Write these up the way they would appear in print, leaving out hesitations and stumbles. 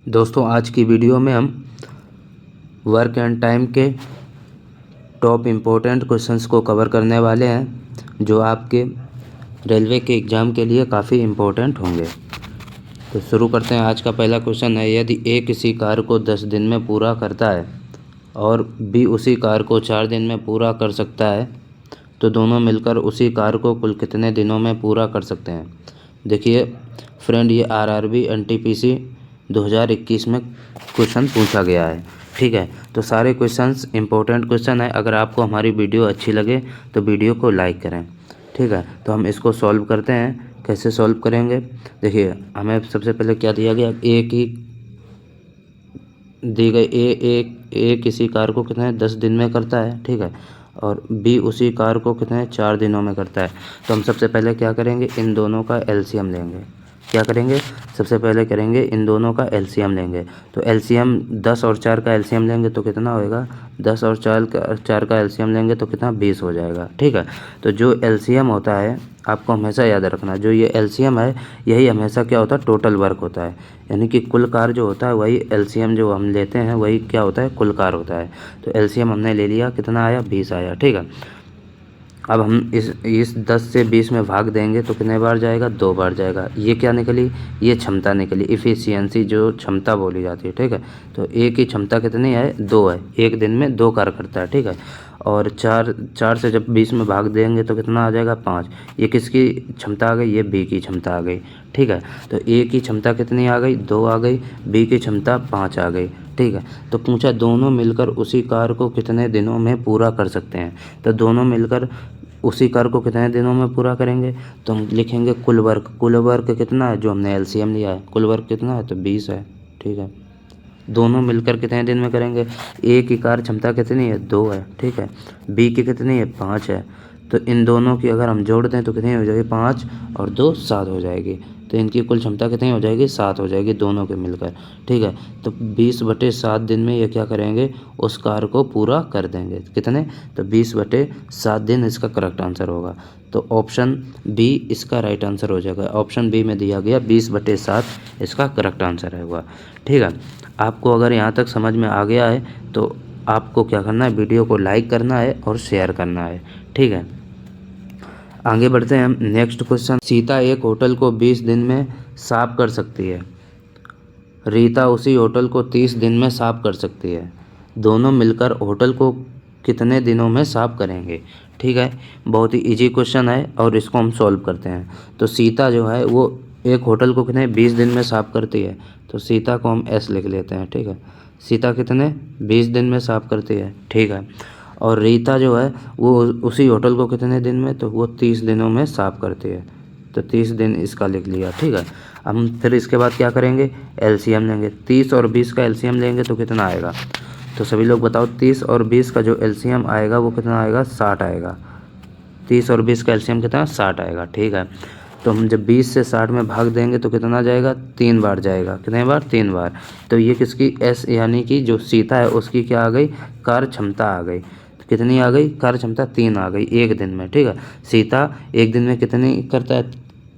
दोस्तों आज की वीडियो में हम वर्क एंड टाइम के टॉप इम्पोर्टेंट क्वेश्चंस को कवर करने वाले हैं जो आपके रेलवे के एग्ज़ाम के लिए काफ़ी इम्पोर्टेंट होंगे। तो शुरू करते हैं। आज का पहला क्वेश्चन है, यदि ए किसी कार्य को 10 दिन में पूरा करता है और बी उसी कार्य को 4 दिन में पूरा कर सकता है तो दोनों मिलकर उसी कार्य को कुल कितने दिनों में पूरा कर सकते हैं। देखिए फ्रेंड, ये आरआरबी एनटीपीसी 2021 में क्वेश्चन पूछा गया है। ठीक है, तो सारे क्वेश्चंस इंपॉर्टेंट क्वेश्चन है। अगर आपको हमारी वीडियो अच्छी लगे तो वीडियो को लाइक करें। ठीक है, तो हम इसको सॉल्व करते हैं। कैसे सॉल्व करेंगे, देखिए हमें सबसे पहले क्या दिया गया, ए की दी गई ए किसी कार्य को कितने 10 दिन में करता है। ठीक है, और बी उसी कार्य को कितने 4 दिनों में करता है। तो हम सबसे पहले क्या करेंगे, इन दोनों का एलसीएम लेंगे। क्या करेंगे, सबसे पहले करेंगे इन दोनों का एलसीएम लेंगे। तो एलसीएम 10 और 4 का एलसीएम लेंगे तो कितना होएगा, 10 और 4 का एलसीएम लेंगे तो कितना 20 हो जाएगा। ठीक है, तो जो एलसीएम होता है आपको हमेशा याद रखना, जो ये एलसीएम है यही हमेशा क्या होता है, टोटल वर्क होता है। यानी कि कुल कार्य जो होता है वही एलसीएम जो हम लेते हैं वही क्या होता है, कुल कार्य होता है। तो एलसीएम हमने ले लिया, कितना आया 20 आया। ठीक है, अब हम इस 10 से 20 में भाग देंगे तो कितने बार जाएगा, 2 बार जाएगा। ये क्या निकली, ये क्षमता निकली, इफ़िशियंसी जो क्षमता बोली जाती है। ठीक है, तो ए की क्षमता कितनी है, 2 है, एक दिन में 2 कार्य करता है। ठीक है, और 4 से जब 20 में भाग देंगे तो कितना आ जाएगा, 5। ये किसकी क्षमता आ गई, ये बी की क्षमता आ गई। ठीक है, तो ए की क्षमता कितनी आ गई, 2 आ गई, बी की क्षमता 5 आ गई। ठीक है, तो पूछा दोनों मिलकर उसी कार्य को कितने दिनों में पूरा कर सकते हैं। तो दोनों मिलकर उसी कार्य को कितने दिनों में पूरा करेंगे, तो हम लिखेंगे कुल वर्क। कुल वर्क कितना है, जो हमने एलसीएम लिया है, कुल वर्क कितना है तो 20 है। ठीक है, दोनों मिलकर कितने दिन में करेंगे, ए की कार्य क्षमता कितनी है, 2 है। ठीक है, बी की कितनी है, 5 है। तो इन दोनों की अगर हम जोड़ दें तो कितनी हो जाएगी, 5 और 2 7 हो जाएगी। तो इनकी कुल क्षमता कितनी हो जाएगी, 7 हो जाएगी दोनों के मिलकर। ठीक है, तो 20/7 दिन में ये क्या करेंगे, उस कार्य को पूरा कर देंगे। कितने, तो 20/7 दिन इसका करेक्ट आंसर होगा। तो ऑप्शन बी इसका राइट आंसर हो जाएगा। ऑप्शन बी में दिया गया 20/7 इसका करेक्ट आंसर है हुआ। ठीक है, आपको अगर यहाँ तक समझ में आ गया है तो आपको क्या करना है, वीडियो को लाइक करना है और शेयर करना है। ठीक है, आगे बढ़ते हैं हम। नेक्स्ट क्वेश्चन, सीता एक होटल को 20 दिन में साफ कर सकती है, रीता उसी होटल को 30 दिन में साफ कर सकती है, दोनों मिलकर होटल को कितने दिनों में साफ करेंगे। ठीक है, बहुत ही इजी क्वेश्चन है और इसको हम सॉल्व करते हैं। तो सीता जो है वो एक होटल को कितने 20 दिन में साफ करती है, तो सीता को हम एस लिख लेते हैं। ठीक है, सीता कितने 20 दिन में साफ करती है। ठीक है, और रीता जो है वो उसी होटल को कितने दिन में, तो वो 30 दिनों में साफ करती है। तो 30 दिन इसका लिख लिया। ठीक है, हम फिर इसके बाद क्या करेंगे, एलसीएम लेंगे। 30 और 20 का एलसीएम लेंगे तो कितना आएगा, तो सभी लोग बताओ 30 और 20 का जो एलसीएम आएगा वो कितना आएगा, 60 आएगा। 30 और 20 का एलसीएम कितना, 60 आएगा। ठीक है, तो हम जब 20 से 60 में भाग देंगे तो कितना जाएगा, 3 बार जाएगा। कितने बार, 3 बार। तो ये किसकी, एस यानी कि जो सीता है उसकी क्या आ गई, कार्य क्षमता आ गई। तो कितनी आ गई, कार्य क्षमता 3 आ गई एक दिन में। ठीक है, सीता एक दिन में कितनी करता है,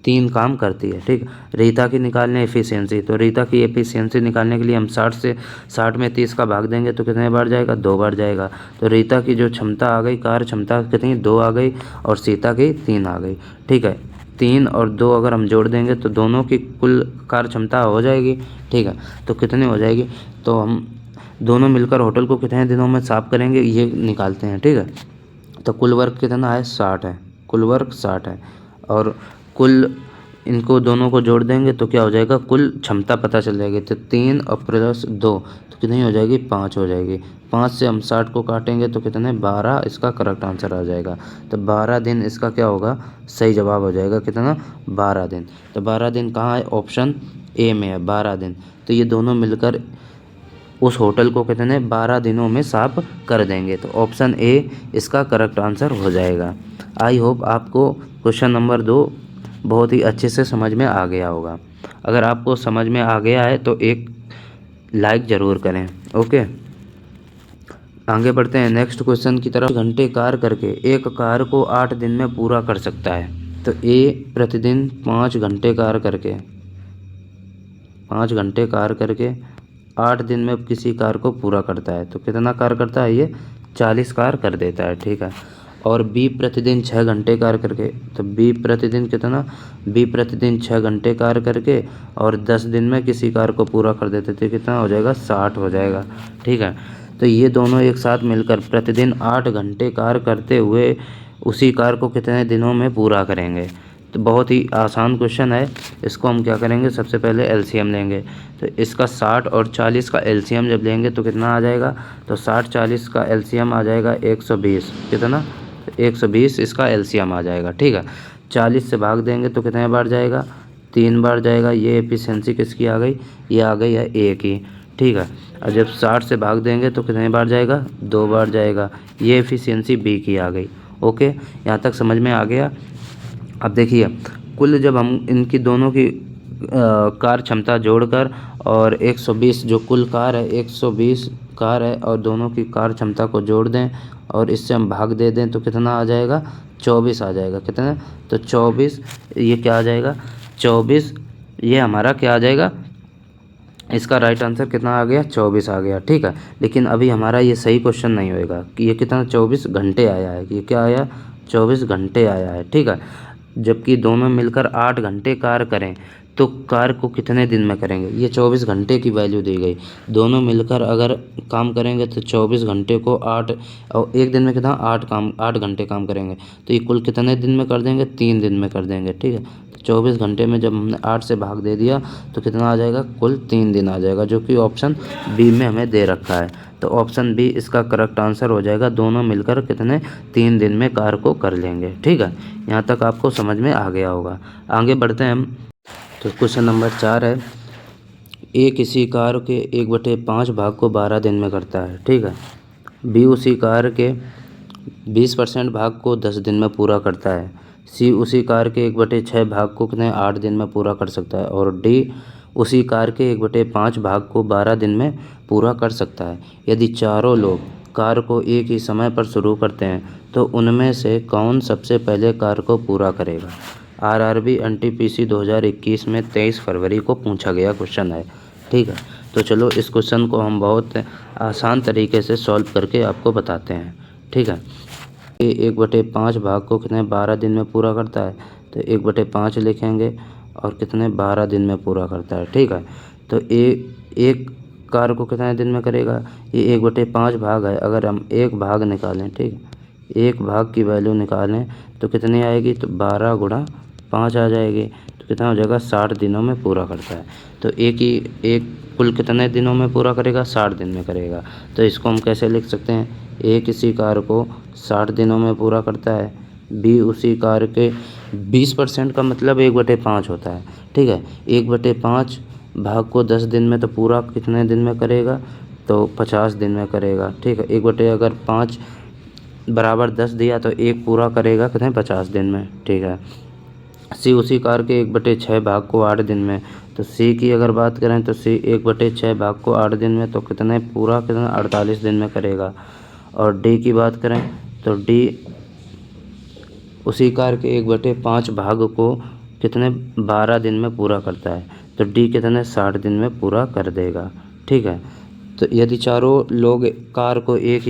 3 काम करती है। ठीक, रीता की निकालने एफिशिएंसी, तो रीता की एफिशिएंसी निकालने के लिए हम 60 में 30 का भाग देंगे तो कितने बार जाएगा, 2 बार जाएगा। तो रीता की जो क्षमता आ गई, कार्य क्षमता कितनी, 2 आ गई, और सीता की 3 आ गई। ठीक है, 3 और 2 अगर हम जोड़ देंगे तो दोनों की कुल कार्य क्षमता हो जाएगी। ठीक है, तो कितनी हो जाएगी, तो हम दोनों मिलकर होटल को कितने दिनों में साफ करेंगे ये निकालते हैं। ठीक है, तो कुल वर्क कितना है, 60 है, कुल वर्क 60 है, और कुल इनको दोनों को जोड़ देंगे तो क्या हो जाएगा, कुल क्षमता पता चल जाएगी। तो 3 और प्लस 2 तो कितनी हो जाएगी, 5 हो जाएगी। 5 से हम 60 को काटेंगे तो कितने, 12 इसका करेक्ट आंसर आ जाएगा। तो 12 दिन इसका क्या होगा, सही जवाब हो जाएगा। कितना, 12 दिन। तो 12 दिन कहाँ है, ऑप्शन ए में है 12 दिन। तो ये दोनों मिलकर उस होटल को कितने 12 दिनों में साफ कर देंगे। तो ऑप्शन ए इसका करेक्ट आंसर हो जाएगा। आई होप आपको क्वेश्चन नंबर 2 बहुत ही अच्छे से समझ में आ गया होगा। अगर आपको समझ में आ गया है तो एक लाइक ज़रूर करें। ओके, आगे बढ़ते हैं नेक्स्ट क्वेश्चन की तरफ। घंटे कार्य करके एक कार्य को 8 दिन में पूरा कर सकता है। तो ए प्रतिदिन 5 घंटे कार्य करके 8 दिन में किसी कार्य को पूरा करता है तो कितना कार्य करता है, ये 40 कार्य कर देता है, ठीक है। और बी प्रतिदिन 6 घंटे कार्य करके, तो बी प्रतिदिन कितना, बी प्रतिदिन 6 घंटे कार्य करके और 10 दिन में किसी कार्य को पूरा कर देते तो कितना हो जाएगा, 60 हो जाएगा, ठीक है। तो ये दोनों एक साथ मिलकर प्रतिदिन 8 घंटे कार्य करते हुए उसी कार्य को कितने दिनों में पूरा करेंगे। तो बहुत ही आसान क्वेश्चन है, इसको हम क्या करेंगे, सबसे पहले एलसीएम लेंगे। तो इसका 60 और 40 का एलसीएम जब लेंगे तो कितना आ जाएगा, तो 60-40 का एलसीएम आ जाएगा 120, कितना, 120 इसका एलसीएम आ जाएगा, ठीक है। 40 से भाग देंगे तो कितने बार जाएगा, 3 बार जाएगा। ये एफिशिएंसी किसकी आ गई, ये आ गई है ए की, ठीक है। और जब 60 से भाग देंगे तो कितने बार जाएगा, 2 बार जाएगा। ये एफिशिएंसी बी की आ गई। ओके, यहाँ तक समझ में आ गया। अब देखिए, कुल जब हम इनकी दोनों की कार क्षमता जोड़कर और 120 जो कुल कार है, 120 कार है और दोनों की कार क्षमता को जोड़ दें और इससे हम भाग दे दें तो कितना आ जाएगा, 24 आ जाएगा। कितना, तो 24, ये क्या आ जाएगा, 24, ये हमारा क्या आ जाएगा, इसका राइट आंसर कितना आ गया, 24 आ गया, ठीक है। लेकिन अभी हमारा ये सही क्वेश्चन नहीं होएगा कि ये कितना 24 घंटे आया है, कि ये क्या आया, 24 घंटे आया है, ठीक है। जबकि दोनों मिलकर 8 घंटे कार्य करें तो कार्य को कितने दिन में करेंगे, ये 24 घंटे की वैल्यू दी गई। दोनों मिलकर अगर काम करेंगे तो 24 घंटे को 8 और एक दिन में कितना, 8 घंटे काम करेंगे तो ये कुल कितने दिन में कर देंगे, 3 दिन में कर देंगे, ठीक है। 24 घंटे में जब हमने 8 से भाग दे दिया तो कितना आ जाएगा, कुल 3 दिन आ जाएगा, जो कि ऑप्शन बी में हमें दे रखा है। तो ऑप्शन बी इसका करेक्ट आंसर हो जाएगा। दोनों मिलकर कितने, 3 दिन में कार्य को कर लेंगे, ठीक है। यहाँ तक आपको समझ में आ गया होगा। आगे बढ़ते हैं हम। तो क्वेश्चन नंबर 4 है, ए किसी कार्य के 1/5 भाग को 12 दिन में करता है, ठीक है। बी उसी कार्य के 20% भाग को 10 दिन में पूरा करता है। सी उसी कार्य के 1/6 भाग को कितने 8 दिन में पूरा कर सकता है। और डी उसी कार्य के 1/5 भाग को 12 दिन में पूरा कर सकता है। यदि चारों लोग कार्य को एक ही समय पर शुरू करते हैं तो उनमें से कौन सबसे पहले कार्य को पूरा करेगा। आरआरबी एनटीपीसी 2021 में 23 फरवरी को पूछा गया क्वेश्चन है, ठीक है। तो चलो इस क्वेश्चन को हम बहुत आसान तरीके से सॉल्व करके आपको बताते हैं, ठीक है। ये 1/5 भाग को कितने 12 दिन में पूरा करता है, तो 1/5 लिखेंगे और कितने 12 दिन में पूरा करता है, ठीक है। तो एक कार्य को कितने दिन में करेगा, ये 1/5 भाग है। अगर हम एक भाग निकालें, ठीक है, एक भाग की वैल्यू निकालें तो कितनी आएगी, तो 12 × 5 आ जाएगी। तो कितना हो जाएगा, 60 दिनों में पूरा करता है। तो एक कुल कितने दिनों में पूरा करेगा, 60 दिन में करेगा। तो इसको हम कैसे लिख सकते हैं, ए किसी कार्य को 60 दिनों में पूरा करता है। बी उसी कार्य के 20% का मतलब 1/5 होता है, ठीक है। 1/5 भाग को 10 दिन में तो पूरा कितने दिन में करेगा, तो 50 दिन में करेगा, ठीक है। अगर 5 बराबर 10 दिया तो एक पूरा करेगा कितने 50 दिन में, ठीक है। सी उसी कार्य के 1/6 भाग को 8 दिन में, तो सी की अगर बात करें तो सी 1/6 भाग को 8 दिन में तो कितने 48 दिन में करेगा। और डी की बात करें तो डी उसी कार्य के 1/5 भाग को कितने 12 दिन में पूरा करता है, तो डी कितने 60 दिन में पूरा कर देगा, ठीक है। तो यदि चारों लोग कार्य को एक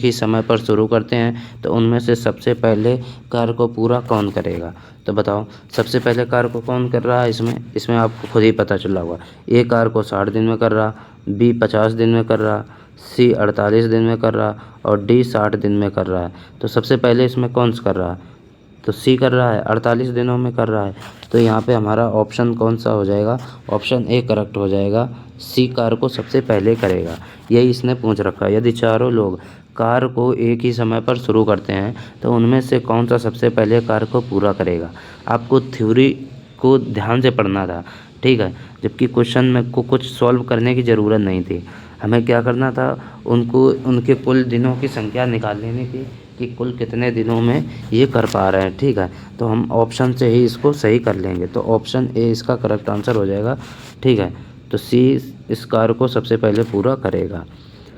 ही समय पर शुरू करते हैं तो उनमें से सबसे पहले कार्य को पूरा कौन करेगा। तो बताओ सबसे पहले कार्य को कौन कर रहा है, इसमें आपको खुद ही पता चला होगा। ए कार्य को 60 दिन में कर रहा, बी 50 दिन में कर रहा, सी 48 दिन में कर रहा और डी 60 दिन में कर रहा है। तो सबसे पहले इसमें कौन सा कर रहा है, तो सी कर रहा है, 48 दिनों में कर रहा है। तो यहाँ पे हमारा ऑप्शन कौन सा हो जाएगा, ऑप्शन ए करेक्ट हो जाएगा। सी कार्य को सबसे पहले करेगा, यही इसने पूछ रखा है। यदि चारों लोग कार्य को एक ही समय पर शुरू करते हैं तो उनमें से कौन सा सबसे पहले कार्य को पूरा करेगा। आपको थ्योरी को ध्यान से पढ़ना था, ठीक है, जबकि क्वेश्चन में को कुछ सॉल्व करने की ज़रूरत नहीं थी। हमें क्या करना था, उनके कुल दिनों की संख्या निकाल लेनी थी कि कुल कितने दिनों में ये कर पा रहे हैं, ठीक है। तो हम ऑप्शन से ही इसको सही कर लेंगे, तो ऑप्शन ए इसका करेक्ट आंसर हो जाएगा, ठीक है। तो सी इस कार्य को सबसे पहले पूरा करेगा।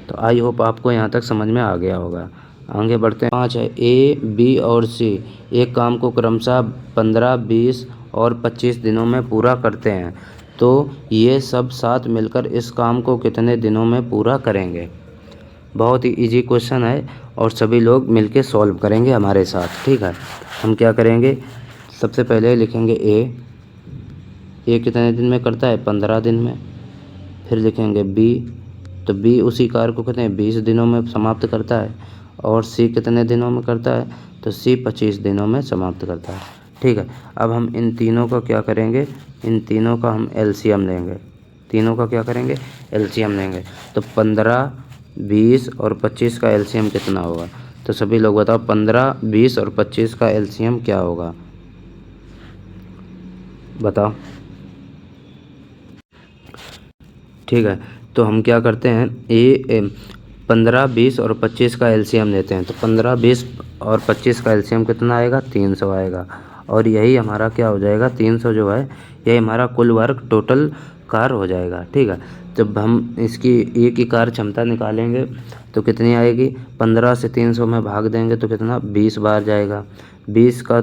तो आई होप आपको यहाँ तक समझ में आ गया होगा। आगे बढ़ते हैं। 5 है, ए बी और सी एक काम को क्रमशः 15, 20 और 25 दिनों में पूरा करते हैं। तो ये सब साथ मिलकर इस काम को कितने दिनों में पूरा करेंगे। बहुत ही इजी क्वेश्चन है और सभी लोग मिलके सॉल्व करेंगे हमारे साथ, ठीक है। हम क्या करेंगे, सबसे पहले लिखेंगे ए कितने दिन में करता है, 15 दिन में। फिर लिखेंगे बी, तो बी उसी कार्य को कितने 20 दिनों में समाप्त करता है। और सी कितने दिनों में करता है, तो सी 25 दिनों में समाप्त करता है, ठीक है। अब हम इन तीनों का क्या करेंगे, इन तीनों का हम एलसीएम लेंगे। तीनों का क्या करेंगे, एलसीएम लेंगे। तो 15, 20 और 25 का एलसीएम कितना होगा, तो सभी लोग बताओ 15, 20 और 25 का एलसीएम क्या होगा, बताओ। ठीक है, तो हम क्या करते हैं, 15, 20 और 25 का एलसीएम लेते हैं। तो 15, 20 और 25 का एलसीएम कितना आएगा, 300 आएगा। और यही हमारा क्या हो जाएगा, 300 जो है यही हमारा कुल वर्क टोटल कार्य हो जाएगा, ठीक है। जब हम इसकी एक ही कार्य क्षमता निकालेंगे तो कितनी आएगी, 15 से 300 में भाग देंगे तो कितना 20 बार जाएगा। 20 का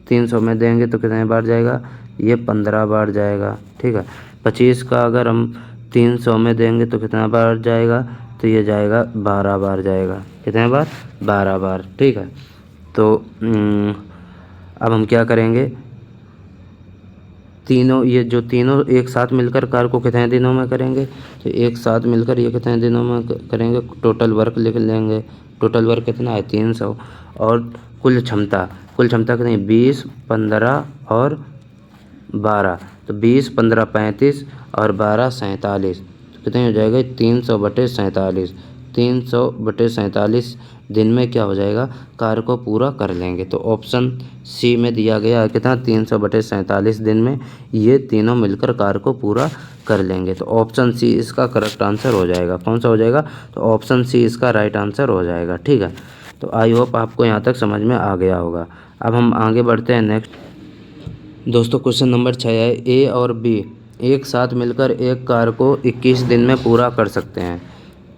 300 में देंगे तो कितने बार जाएगा, ये 15 बार जाएगा, ठीक है। 25 का अगर हम 300 में देंगे तो कितना बार जाएगा, तो ये जाएगा 12 बार जाएगा। कितने बार, 12 बार, ठीक है। तो अब हम क्या करेंगे, तीनों ये जो तीनों एक साथ मिलकर कार्य को कितने दिनों में करेंगे, तो एक साथ मिलकर ये कितने दिनों में करेंगे, टोटल वर्क लिख लेंगे। टोटल वर्क कितना है, 300। और कुल क्षमता कितनी, 20, 15 और 12। तो 20, 15, 35 और 12, 47। तो कितने हो जाएगा, 300/47। 300/47 दिन में क्या हो जाएगा, कार्य को पूरा कर लेंगे। तो ऑप्शन सी में दिया गया है कितना, 300/47 दिन में ये तीनों मिलकर कार्य को पूरा कर लेंगे। तो ऑप्शन सी इसका करेक्ट आंसर हो जाएगा। कौन सा हो जाएगा, तो ऑप्शन सी इसका राइट आंसर हो जाएगा, ठीक है। तो आई होप आपको यहाँ तक समझ में आ गया होगा। अब हम आगे बढ़ते हैं नेक्स्ट। दोस्तों क्वेश्चन नंबर 6 है, ए और बी एक साथ मिलकर एक कार्य को 21 दिन में पूरा कर सकते हैं।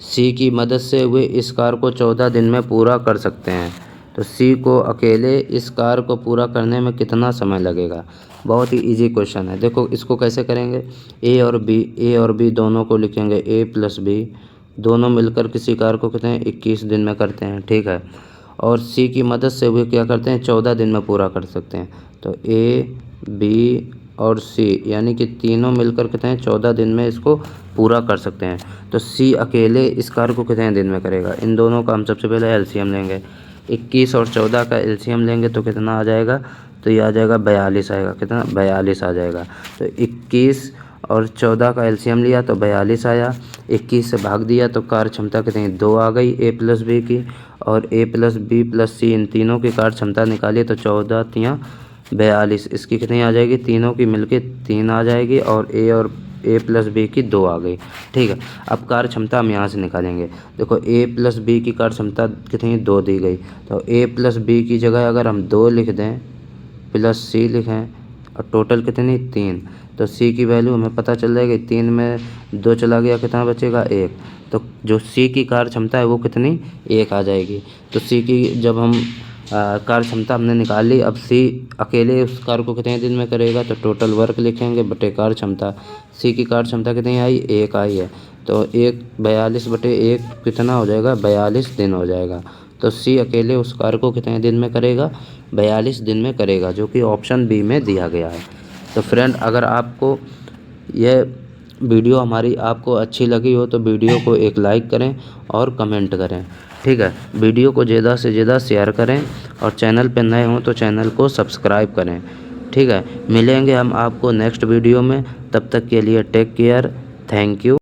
सी की मदद से वे इस कार्य को 14 दिन में पूरा कर सकते हैं। तो सी को अकेले इस कार्य को पूरा करने में कितना समय लगेगा। बहुत ही इजी क्वेश्चन है। देखो इसको कैसे करेंगे, ए और बी दोनों को लिखेंगे A+B। दोनों मिलकर किसी कार्य को कितने 21 दिन में करते हैं, ठीक है। और सी की मदद से वे क्या करते हैं, 14 दिन में पूरा कर सकते हैं। तो A, B और C यानी कि तीनों मिलकर कितने 14 दिन में इसको पूरा कर सकते हैं। तो C अकेले इस कार्य को कितने दिन में करेगा। इन दोनों का हम सबसे पहले एलसीएम लेंगे। 21 और 14 का एलसीएम लेंगे तो कितना आ जाएगा, तो ये आ जाएगा 42 आएगा। कितना, 42 आ जाएगा। तो 21 और 14 का एलसीएम लिया तो 42 आया। 21 से भाग दिया तो कार्य क्षमता कितनी 2 आ गई A+B की। और A+B+C इन तीनों की कार्य क्षमता निकाली तो 14 तियाँ 42, इसकी कितनी आ जाएगी, तीनों की मिलके 3 आ जाएगी। और A+B की 2 आ गई, ठीक है। अब कार्य क्षमता हम यहाँ से निकालेंगे। देखो A+B की कार्य क्षमता कितनी 2 दी गई। तो A+B की जगह अगर हम 2 लिख दें +C लिखें और टोटल कितनी 3, तो C की वैल्यू हमें पता चल जाएगी। 3 में 2 चला गया, कितना बचेगा 1। तो जो C की कार्य क्षमता है वो कितनी 1 आ जाएगी। तो C की जब हम कार्य क्षमता हमने निकाल ली, अब C अकेले उस कार्य को कितने दिन में करेगा, तो टोटल वर्क लिखेंगे बटे कार्य क्षमता। C की कार्य क्षमता कितनी आई, 1 आई है। तो 42/1 कितना हो जाएगा, 42 दिन हो जाएगा। तो C अकेले उस कार्य को कितने दिन में करेगा, 42 दिन में करेगा, जो कि ऑप्शन बी में दिया गया है। तो फ्रेंड अगर आपको यह वीडियो हमारी आपको अच्छी लगी हो तो वीडियो को एक लाइक करें और कमेंट करें, ठीक है। वीडियो को ज़्यादा से ज़्यादा शेयर करें और चैनल पर नए हों तो चैनल को सब्सक्राइब करें, ठीक है। मिलेंगे हम आपको नेक्स्ट वीडियो में, तब तक के लिए टेक केयर, थैंक यू।